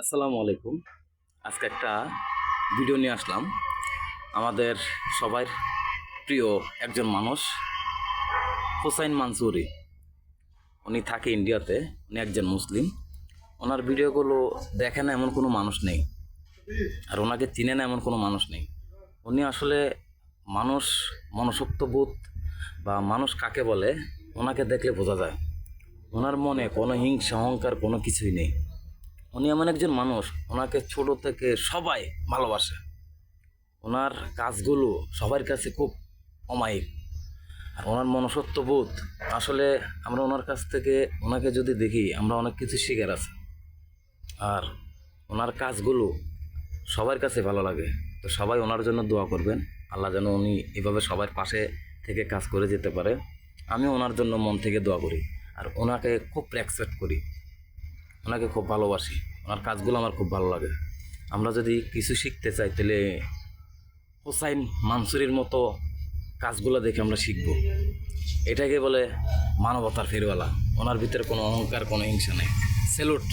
আসসালামু আলাইকুম। আজকে একটা ভিডিও নিয়ে আসলাম। আমাদের সবার প্রিয় একজন মানুষ হুসাইন মানসুরি। উনি থাকে ইন্ডিয়াতে। উনি একজন মুসলিম। ওনার ভিডিওগুলো দেখে না এমন কোনো মানুষ নেই, আর ওনাকে চিনে না এমন কোনো মানুষ নেই। উনি আসলে মানুষ মনসত্ত্ববোধ বা মানুষ কাকে বলে ওনাকে দেখলে বোঝা যায়। ওনার মনে কোনো হিংসা অহংকার কোনো কিছুই নেই। উনি এমন একজন মানুষ, ওনাকে ছোট থেকে সবাই ভালোবাসে। ওনার কাজগুলো সবার কাছে খুব অমায়িক। আর ওনার মনুষ্যত্ববোধ আসলে আমরা ওনার কাছ থেকে ওনাকে যদি দেখি আমরা অনেক কিছু শিখার আছে। আর ওনার কাজগুলো সবার কাছে ভালো লাগে। তো সবাই ওনার জন্য দোয়া করবেন, আল্লাহ যেন উনি এভাবে সবার পাশে থেকে কাজ করে যেতে পারে। আমি ওনার জন্য মন থেকে দোয়া করি, আর ওনাকে খুব রেসপেক্ট করি, ওনাকে খুব ভালোবাসি। ওনার কাজগুলো আমার খুব ভালো লাগে। আমরা যদি কিছু শিখতে চাই তাহলে হুসাইন মানসুরির মতো কাজগুলো দেখে আমরা শিখব। এটাকে বলে মানবতার ফেরিওয়ালা। ওনার ভিতরে কোনো অহংকার কোনো হিংসা নেই। স্যালুট।